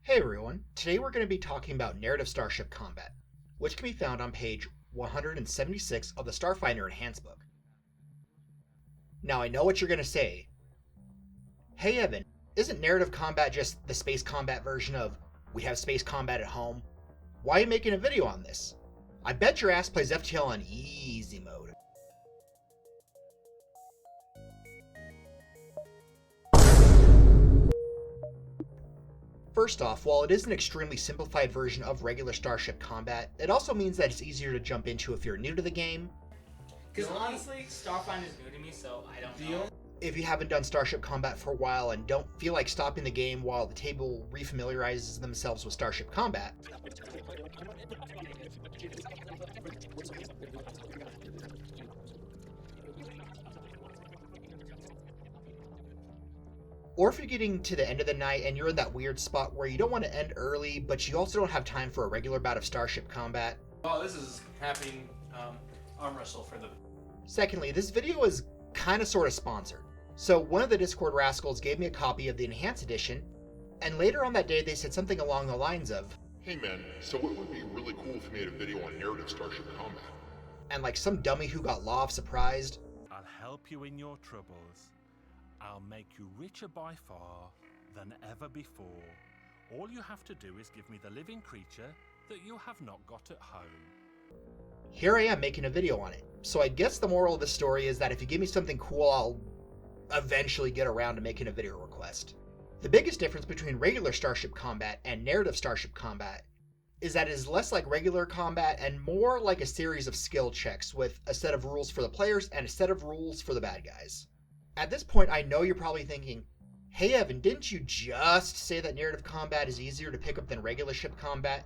Hey everyone, today we're going to be talking about narrative starship combat, which can be found on page 176 of the Starfinder Enhanced book. Now I know what you're going to say. Hey Evan, isn't narrative combat just the space combat version of we have space combat at home? Why are you making a video on this? I bet your ass plays FTL on easy mode. First off, while it is an extremely simplified version of regular starship combat, it also means that it's easier to jump into if you're new to the game. Because honestly, Starfinder is new to me, so I don't know. If you haven't done starship combat for a while and don't feel like stopping the game while the table refamiliarizes themselves with starship combat, or if you're getting to the end of the night and you're in that weird spot where you don't want to end early, but you also don't have time for a regular bout of starship combat. Oh, this is happening arm wrestle for the... Secondly, this video is kind of sort of sponsored. So one of the Discord rascals gave me a copy of the Enhanced Edition, and later on that day they said something along the lines of, "Hey man, so it would be really cool if you made a video on narrative starship combat." And like some dummy who got law of surprised, "I'll help you in your troubles. I'll make you richer by far than ever before. All you have to do is give me the living creature that you have not got at home." Here I am making a video on it. So I guess the moral of the story is that if you give me something cool, I'll eventually get around to making a video request. The biggest difference between regular starship combat and narrative starship combat is that it is less like regular combat and more like a series of skill checks with a set of rules for the players and a set of rules for the bad guys. At this point, I know you're probably thinking, hey Evan, didn't you just say that narrative combat is easier to pick up than regular ship combat?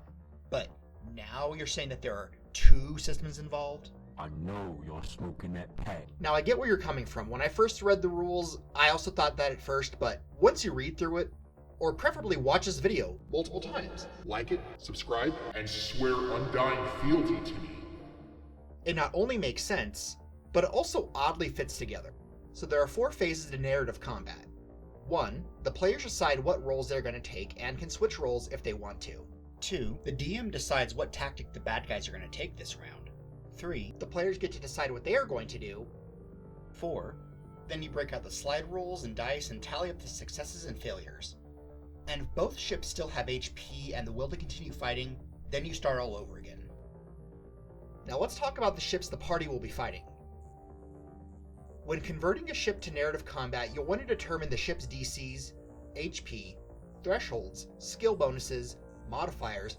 But now you're saying that there are two systems involved? I know you're smoking that pack. Now I get where you're coming from. When I first read the rules, I also thought that at first, but once you read through it, or preferably watch this video multiple times, Like it, subscribe, and swear undying fealty to me. it not only makes sense, but it also oddly fits together. So there are 4 phases to narrative combat. 1. The players decide what roles they're going to take and can switch roles if they want to. 2. The DM decides what tactic the bad guys are going to take this round. 3. The players get to decide what they are going to do. 4. Then you break out the slide rolls and dice and tally up the successes and failures. And if both ships still have HP and the will to continue fighting, then you start all over again. Now let's talk about the ships the party will be fighting. When converting a ship to narrative combat, you'll want to determine the ship's DCs, HP, thresholds, skill bonuses, modifiers,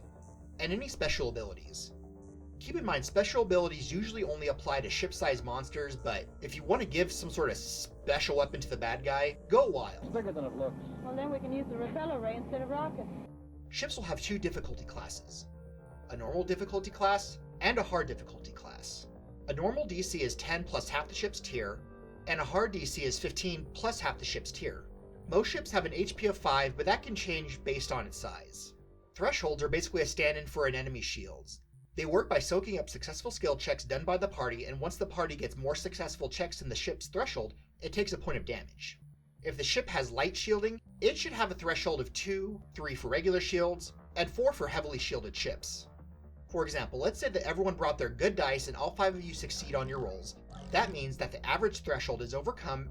and any special abilities. Keep in mind, special abilities usually only apply to ship-sized monsters, but if you want to give some sort of special weapon to the bad guy, go wild. It's bigger than it looks. Well, then we can use the repeller ray instead of rockets. Ships will have 2 difficulty classes, a normal difficulty class and a hard difficulty class. A normal DC is 10 plus half the ship's tier, and a hard DC is 15 plus half the ship's tier. Most ships have an HP of 5, but that can change based on its size. Thresholds are basically a stand-in for an enemy's shields. They work by soaking up successful skill checks done by the party, and once the party gets more successful checks than the ship's threshold, it takes a point of damage. If the ship has light shielding, it should have a threshold of 2, 3 for regular shields, and 4 for heavily shielded ships. For example, let's say that everyone brought their good dice and all 5 of you succeed on your rolls. That means that the average threshold is overcome,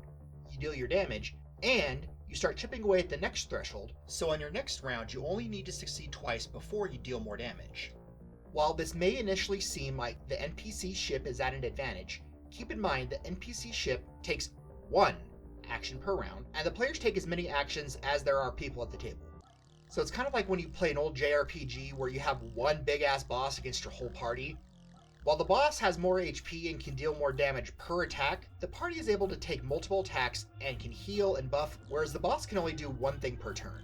you deal your damage, and you start chipping away at the next threshold, so on your next round you only need to succeed twice before you deal more damage. While this may initially seem like the NPC ship is at an advantage, keep in mind the NPC ship takes 1 action per round, and the players take as many actions as there are people at the table. So it's kind of like when you play an old JRPG where you have one big ass boss against your whole party. While the boss has more HP and can deal more damage per attack, the party is able to take multiple attacks and can heal and buff, whereas the boss can only do one thing per turn.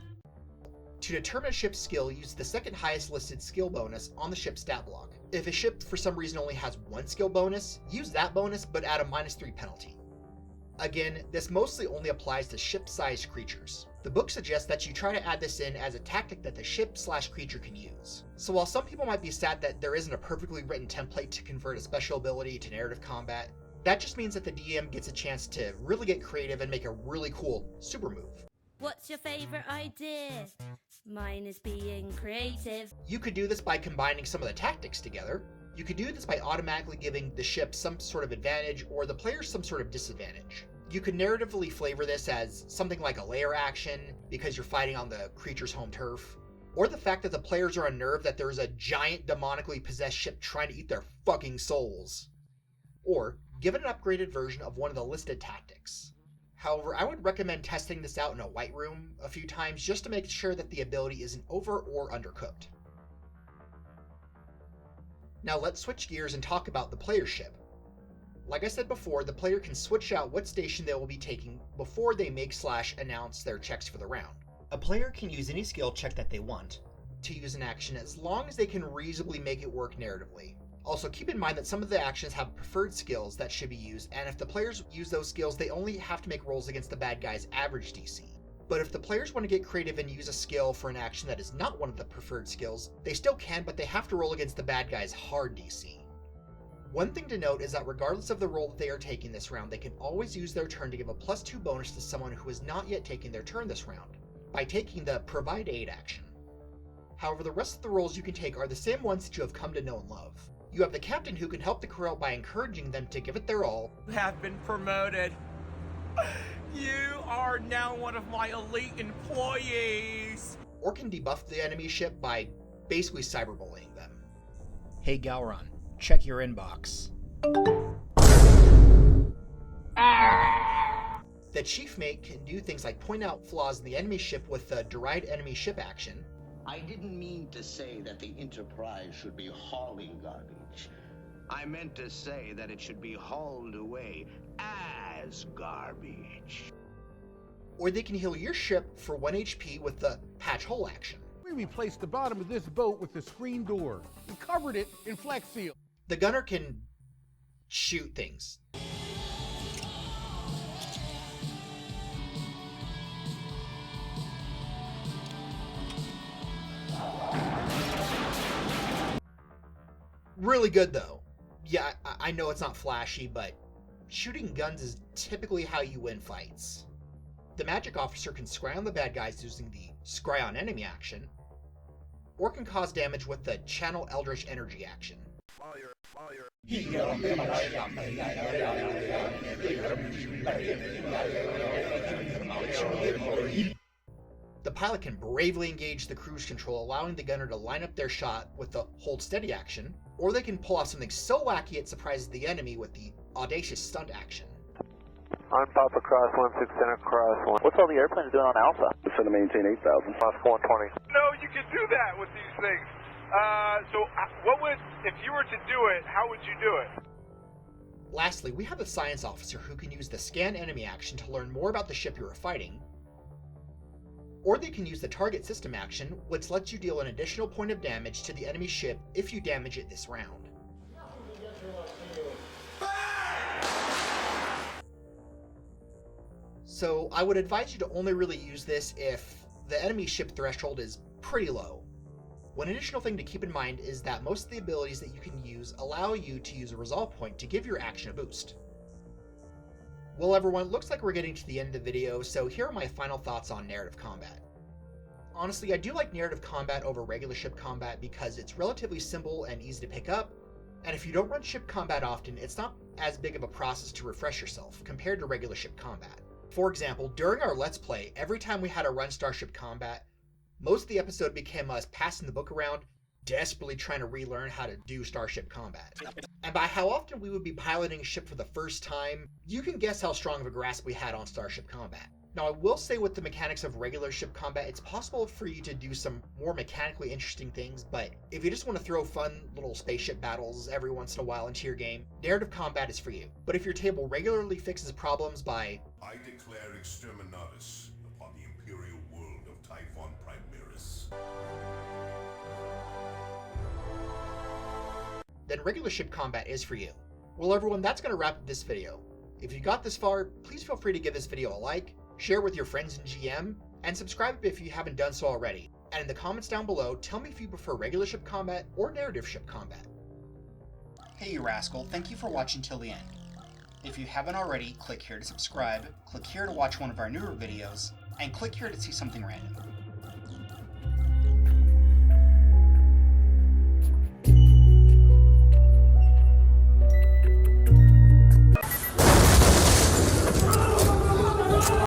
To determine a ship's skill, use the second highest listed skill bonus on the ship's stat block. If a ship for some reason only has 1 skill bonus, use that bonus but add a -3 penalty. Again, this mostly only applies to ship-sized creatures. The book suggests that you try to add this in as a tactic that the ship/creature can use. So while some people might be sad that there isn't a perfectly written template to convert a special ability to narrative combat, that just means that the DM gets a chance to really get creative and make a really cool super move. What's your favorite idea? Mine is being creative. You could do this by combining some of the tactics together. You could do this by automatically giving the ship some sort of advantage or the players some sort of disadvantage. You could narratively flavor this as something like a layer action because you're fighting on the creature's home turf, or the fact that the players are unnerved that there's a giant demonically possessed ship trying to eat their fucking souls. Or give it an upgraded version of one of the listed tactics. However, I would recommend testing this out in a white room a few times just to make sure that the ability isn't over or undercooked. Now let's switch gears and talk about the player ship. Like I said before, the player can switch out what station they will be taking before they make/announce their checks for the round. A player can use any skill check that they want to use an action as long as they can reasonably make it work narratively. Also, keep in mind that some of the actions have preferred skills that should be used, and if the players use those skills, they only have to make rolls against the bad guy's average DC. But if the players want to get creative and use a skill for an action that is not one of the preferred skills, they still can, but they have to roll against the bad guy's hard DC. One thing to note is that regardless of the role that they are taking this round, they can always use their turn to give a +2 bonus to someone who is not yet taking their turn this round, by taking the Provide Aid action. However, the rest of the roles you can take are the same ones that you have come to know and love. You have the captain who can help the crew out by encouraging them to give it their all. You have been promoted. You are now one of my elite employees. Or can debuff the enemy ship by basically cyberbullying them. Hey Gowron, check your inbox. The chief mate can do things like point out flaws in the enemy ship with the Deride Enemy Ship action. I didn't mean to say that the Enterprise should be hauling garbage. I meant to say that it should be hauled away as garbage. Or they can heal your ship for 1 HP with the Patch Hole action. We replaced the bottom of this boat with a screen door. We covered it in Flex Seal. The gunner can shoot things. Really good though. Yeah, I know it's not flashy, but shooting guns is typically how you win fights. The magic officer can scry on the bad guys using the scry on enemy action, or can cause damage with the channel Eldritch Energy action. The pilot can bravely engage the cruise control, allowing the gunner to line up their shot with the hold steady action, or they can pull off something so wacky it surprises the enemy with the audacious stunt action. On Papa Cross 16 Center Cross 1. What's all the airplanes doing on Alpha? Just to maintain 8,000. Cross 420. No, you can do that with these things. What would, if you were to do it, how would you do it? Lastly, we have a science officer who can use the scan enemy action to learn more about the ship you are fighting, or they can use the target system action, which lets you deal an additional point of damage to the enemy ship if you damage it this round. So I would advise you to only really use this if the enemy ship threshold is pretty low. One additional thing to keep in mind is that most of the abilities that you can use allow you to use a resolve point to give your action a boost. Well everyone, it looks like we're getting to the end of the video, so here are my final thoughts on narrative combat. Honestly, I do like narrative combat over regular ship combat because it's relatively simple and easy to pick up, and if you don't run ship combat often, it's not as big of a process to refresh yourself compared to regular ship combat. For example, during our Let's Play, every time we had to run Starship combat, most of the episode became us passing the book around, desperately trying to relearn how to do Starship combat. And by how often we would be piloting a ship for the first time, you can guess how strong of a grasp we had on Starship combat. Now I will say with the mechanics of regular ship combat, it's possible for you to do some more mechanically interesting things, but if you just want to throw fun little spaceship battles every once in a while into your game, narrative combat is for you. But if your table regularly fixes problems by I declare exterminatus upon the imperial world of Typhon Primaris, then regular ship combat is for you. Well everyone, that's going to wrap up this video. If you got this far, please feel free to give this video a like, share with your friends in GM, and subscribe if you haven't done so already. And in the comments down below, tell me if you prefer regular ship combat or narrative ship combat. Hey you rascal, thank you for watching till the end. If you haven't already, click here to subscribe, click here to watch one of our newer videos, and click here to see something random.